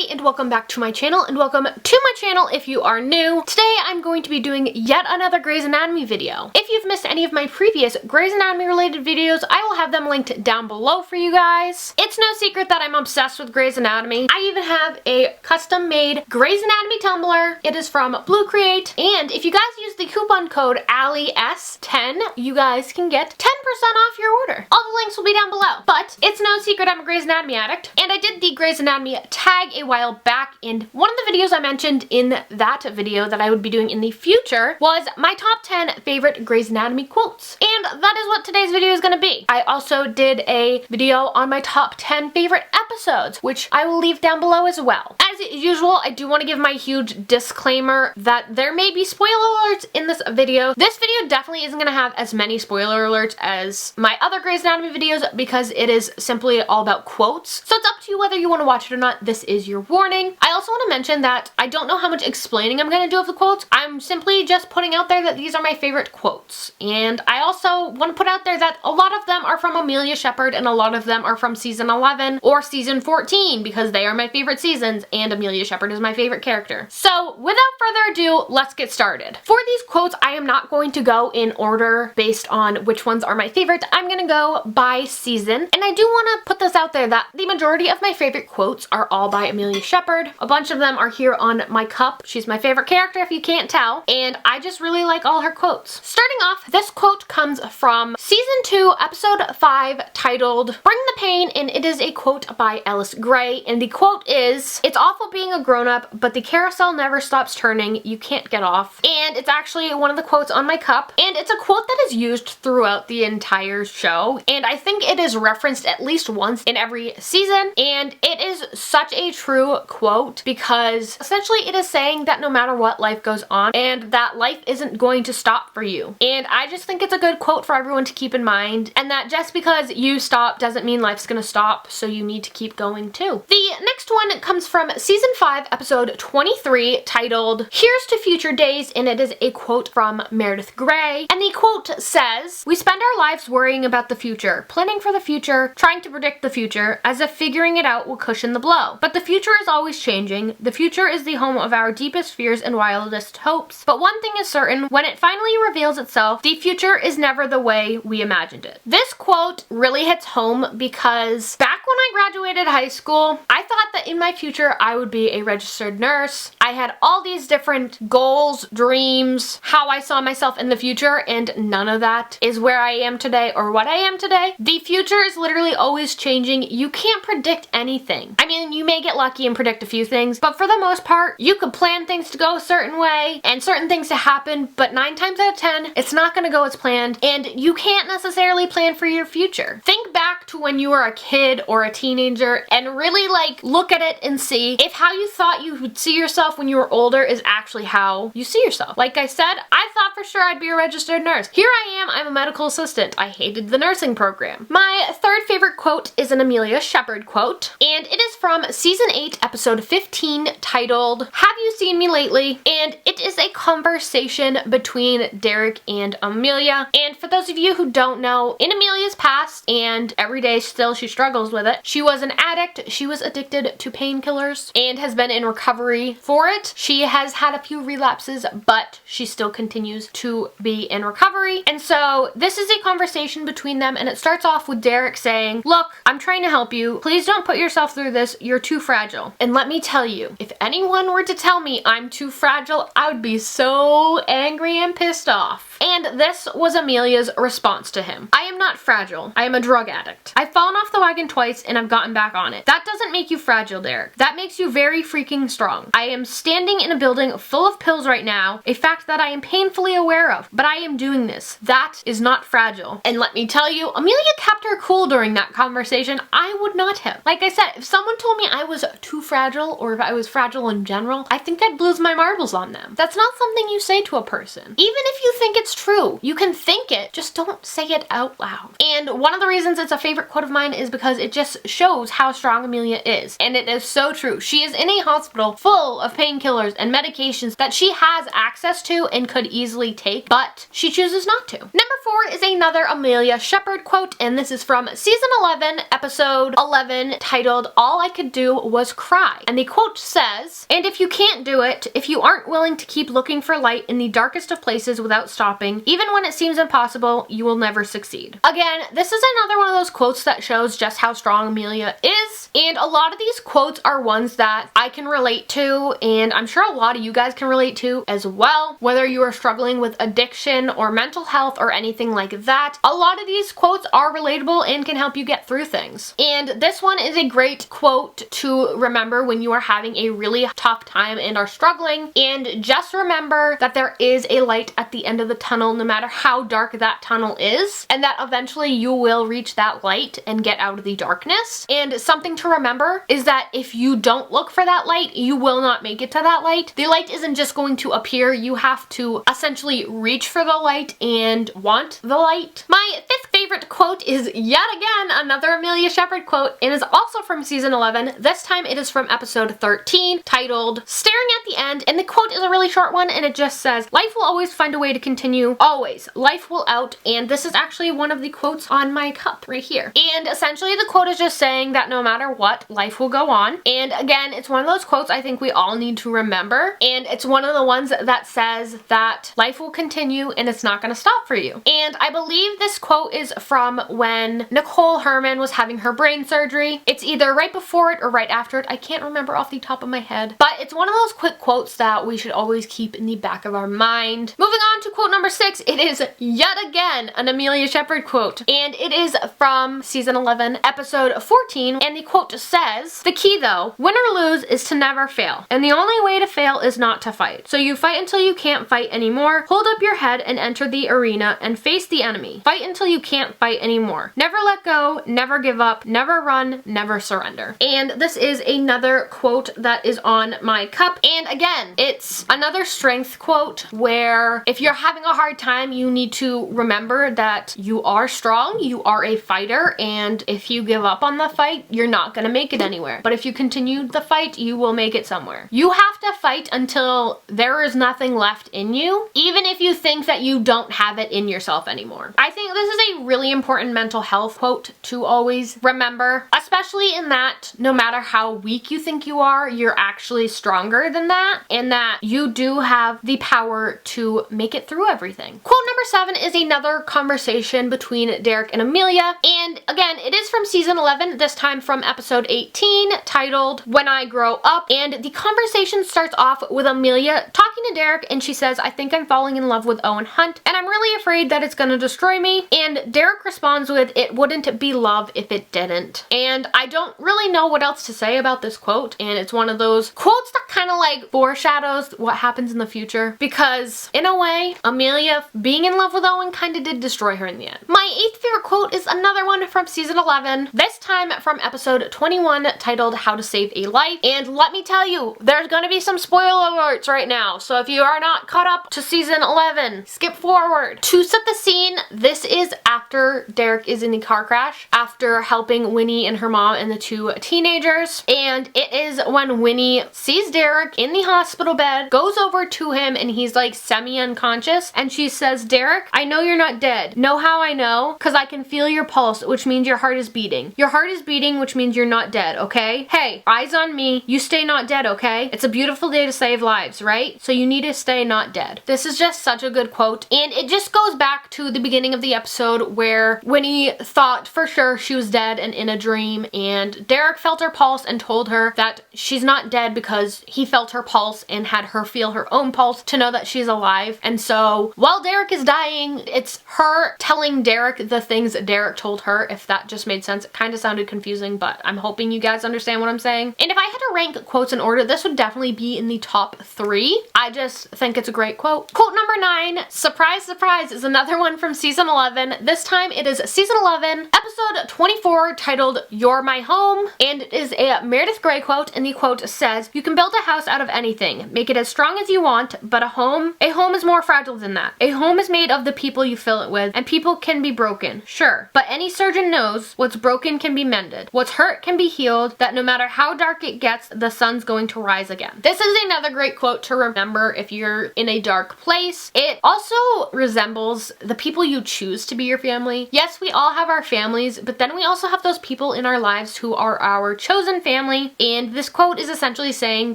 everybody, and welcome back to my channel, and welcome to my channel if you are new. Today I'm going to be doing yet another Grey's Anatomy video. If you've missed any of my previous Grey's Anatomy related videos, I will have them linked down below for you guys. It's no secret that I'm obsessed with Grey's Anatomy. I even have a custom made Grey's Anatomy tumbler. It is from Blue Create, and if you guys use the coupon code AllieS10, you guys can get 10% off your order. All the links will be down below. But it's no secret I'm a Grey's Anatomy addict, and I did the Grey's Anatomy tag a while back, and one of the videos I mentioned in that video that I would be doing in the future was my top 10 favorite Grey's Anatomy quotes, and that is what today's video is going to be. I also did a video on my top 10 favorite episodes, which I will leave down below as well. As usual, I do want to give my huge disclaimer that there may be spoiler alerts in this video. This video definitely isn't going to have as many spoiler alerts as my other Grey's Anatomy videos because it is simply all about quotes, so it's up to you whether you want to watch it or not. This is your warning. I also want to mention that I don't know how much explaining I'm going to do of the quotes. I'm simply just putting out there that these are my favorite quotes. And I also want to put out there that a lot of them are from Amelia Shepherd and a lot of them are from season 11 or season 14 because they are my favorite seasons and Amelia Shepherd is my favorite character. So without further ado, let's get started. For these quotes, I am not going to go in order based on which ones are my favorite. I'm going to go by season. And I do want to put this out there that the majority of my favorite quotes are all by Amelia Shepherd. A bunch of them are here on my cup. She's my favorite character if you can't tell, and I just really like all her quotes. Starting off, this quote comes from season 2, episode 5, titled Bring the Pain, and it is a quote by Ellis Grey, and the quote is, "It's awful being a grown-up, but the carousel never stops turning, you can't get off." And it's actually one of the quotes on my cup, and it's a quote that is used throughout the entire show, and I think it is referenced at least once in every season, and it is such a true quote because essentially it is saying that no matter what, life goes on and that life isn't going to stop for you. And I just think it's a good quote for everyone to keep in mind, and that just because you stop doesn't mean life's gonna stop, so you need to keep going too. The next one comes from season 5, episode 23, titled Here's to Future Days, and it is a quote from Meredith Grey, and the quote says, "We spend our lives worrying about the future, planning for the future, trying to predict the future, as if figuring it out will cushion the blow. But the future is always changing. The future is the home of our deepest fears and wildest hopes. But one thing is certain, when it finally reveals itself, the future is never the way we imagined it." This quote really hits home because back when I graduated high school, I thought that in my future I would be a registered nurse. I had all these different goals, dreams, how I saw myself in the future, and none of that is where I am today or what I am today. The future is literally always changing. You can't predict anything. I mean, you may get lucky and predict a few things, but for the most part, you could plan things to go a certain way and certain things to happen, but 9 times out of 10, it's not going to go as planned, and you can't necessarily plan for your future. Think back to when you were a kid or a teenager and really look at it and see if how you thought you would see yourself when you were older is actually how you see yourself. Like I said, I thought for sure I'd be a registered nurse. Here I am, I'm a medical assistant. I hated the nursing program. My third favorite quote is an Amelia Shepherd quote, and it is from season 8, episode 15, titled Have You Seen Me Lately? And it is a conversation between Derek and Amelia. And for those of you who don't know, in Amelia's past, and every day still she struggles with it, she was an addict. She was addicted to painkillers and has been in recovery for it. She has had a few relapses, but she still continues to be in recovery. And so this is a conversation between them, and it starts off with Derek saying, "Look, I'm trying to help you. Please don't put yourself through this. You're too fragile." And let me tell you, if anyone were to tell me I'm too fragile, I would be so angry and pissed off. And this was Amelia's response to him. "I am not fragile. I am a drug addict. I've fallen off the wagon twice and I've gotten back on it. That doesn't make you fragile, Derek. That makes you very freaking strong. I am standing in a building full of pills right now, a fact that I am painfully aware of, but I am doing this. That is not fragile." And let me tell you, Amelia kept her cool during that conversation. I would not have. Like I said, if someone told me I was too fragile or if I was fragile in general, I think I'd lose my marbles on them. That's not something you say to a person. Even if you think it's true, you can think it, just don't say it out loud. And one of the reasons it's a favorite quote of mine is because it just shows how strong Amelia is. And it is so true. She is in a hospital full of painkillers and medications that she has access to and could easily take, but she chooses not to. Number 4 is another Amelia Shepherd quote, and this is from season 11, episode 11, titled "All I Could Do Was Cry." And the quote says, "And if you can't do it, if you aren't willing to keep looking for light in the darkest of places without stopping, even when it seems impossible, you will never succeed." Again, this is another one of those quotes that shows just how strong Amelia is, and a lot of these quotes are ones that I can relate to, and I'm sure a lot of you guys can relate to as well, whether you are struggling with addiction or mental health or anything like that. A lot of these quotes are relatable and can help you get through things. And this one is a great quote to remember when you are having a really tough time and are struggling, and just remember that there is a light at the end of the tunnel no matter how dark that tunnel is, and that eventually you will reach that light and get out of the darkness. And something to remember is that if you don't look for that light, you will not make it to that light. The light isn't just going to appear, you have to essentially reach for the light and want the light. My 5th favorite quote is yet again another Amelia Shepherd quote, and is also from season 11. This time it is from episode 13, titled "Staring at the End," and the quote is a really short one, and it just says, "Life will always find a way to continue, always. Life will out," and this is actually one of the quotes on my cup right here. And essentially the quote is just saying that no matter what, life will go on. And again, it's one of those quotes I think we all need to remember, and it's one of the ones that says that life will continue and it's not going to stop for you. And I believe this quote is from when Nicole Herman was having her brain surgery. It's either right before it or right after it. I can't remember off the top of my head, but it's one of those quick quotes that we should always keep in the back of our mind. Moving on to quote number 6, it is yet again an Amelia Shepherd quote, and it is from season 11, episode 14, and the quote says, "The key though, win or lose, is to never fail, and the only way to fail is not to fight. So you fight until you can't fight anymore. Hold up your head and enter the arena and face the enemy. Fight until you can't fight anymore. Never let go, never give up, never run, never surrender." And this is another quote that is on my cup, and again, it's another strength quote where if you're having a hard time, you need to remember that you are strong, you are a fighter, and if you give up on the fight, you're not gonna make it anywhere. But if you continue the fight, you will make it somewhere. You have to fight until there is nothing left in you, even if you think that you don't have it in yourself anymore. I think this is a really important mental health quote to always remember, especially in that no matter how weak you think you are, you're actually stronger than that, and that you do have the power to make it through everything. Quote number 7 is another conversation between Derek and Amelia, and again, it is from season 11, this time from episode 18, titled "When I Grow Up," and the conversation starts off with Amelia talking to Derek, and she says, "I think I'm falling in love with Owen Hunt, and I'm really afraid that it's gonna destroy me." And Derek responds with, "It wouldn't be love if it didn't." And I don't really know what else to say about this quote, and it's one of those quotes that kind of like foreshadows what happens in the future, because in a way, Amelia being in love with Owen kind of did destroy her in the end. My 8th favorite quote is another one from season 11, this time from episode 21, titled "How to Save a Life." And let me tell you, there's gonna be some spoiler alerts right now, so if you are not caught up to season 11, skip forward. To set the scene, this is after Derek is in the car crash, after helping Winnie and her mom and the 2 teenagers, and it is when Winnie sees Derek in the hospital bed, goes over to him, and he's like semi-unconscious, and she says, "Derek, I know you're not dead. Know how I know? Because I can feel your pulse, which means your heart is beating. Your heart is beating, which means you're not dead, okay? Hey, eyes on me. You stay not dead, okay? It's a beautiful day to save lives, right? So you need to stay not dead." This is just such a good quote, and it just goes back to the beginning of the episode where Winnie thought for sure she was dead and in a dream, and Derek felt her pulse and told her that she's not dead because he felt her pulse and had her feel her own pulse to know that she's alive. And so while Derek is dying, it's her telling Derek the things that Derek told her, if that just made sense. It kind of sounded confusing, but I'm hoping you guys understand what I'm saying. And if I had to rank quotes in order, this would definitely be in the top 3. I just think it's a great quote. Quote number 9, surprise, surprise, is another one from season 11. This time it is season 11, episode 24, titled "You're My Home," and it is a Meredith Grey quote, and the quote says, "You can build a a house out of anything. Make it as strong as you want, but a home is more fragile than that. A home is made of the people you fill it with, and people can be broken, sure. But any surgeon knows what's broken can be mended. What's hurt can be healed, that no matter how dark it gets, the sun's going to rise again. This is another great quote to remember if you're in a dark place. It also resembles the people you choose to be your family. Yes, we all have our families, but then we also have those people in our lives who are our chosen family. And this quote is essentially saying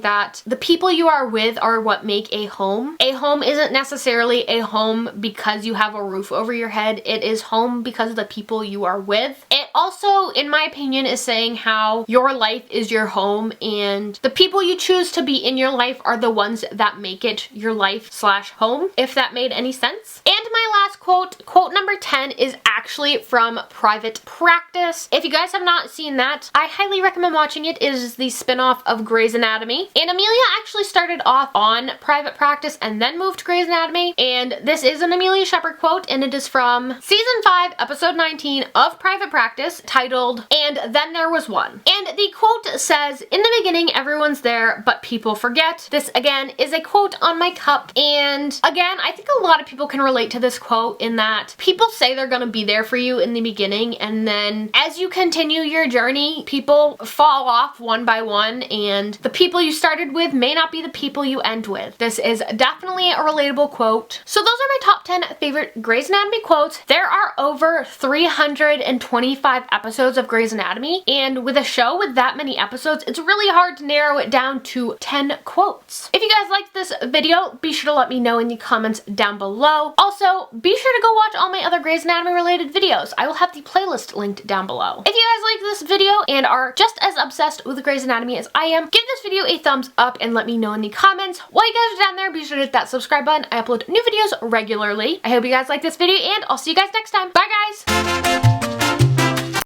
that the people you are with are what make a home. A home isn't necessarily a home because you have a roof over your head. It is home because of the people you are with. It also, in my opinion, is saying how your life is your home and the people you choose to be in your life are the ones that make it your life/home, if that made any sense. And my last quote number 10, is actually from Private Practice. If you guys have not seen that, I highly recommend watching it. It is the spin-off of Grey's Anatomy. And Amelia actually started off on Private Practice and then moved to Grey's Anatomy. And this is an Amelia Shepherd quote, and it is from season 5, episode 19 of Private Practice, titled, "And Then There Was One." And the quote says, "In the beginning, everyone's there, but people forget." This, again, is a quote on my cup. And again, I think a lot of people can relate to this quote in that people say they're gonna be there for you in the beginning, and then as you continue your journey, people fall off one by one, and the people you started with may not be the people you end with. This is definitely a relatable quote. So those are my top 10 favorite Grey's Anatomy quotes. There are over 325 episodes of Grey's Anatomy, and with a show with that many episodes, it's really hard to narrow it down to 10 quotes. If you guys liked this video, be sure to let me know in the comments down below. Also, be sure to go watch all my other Grey's Anatomy related videos. I will have the playlist linked down below. If you guys like this video and are just as obsessed with Grey's Anatomy as I am, give this video a thumbs up and let me know in the comments. While you guys are down there, be sure to hit that subscribe button. I upload new videos regularly. I hope you guys like this video, and I'll see you guys next time. Bye, guys!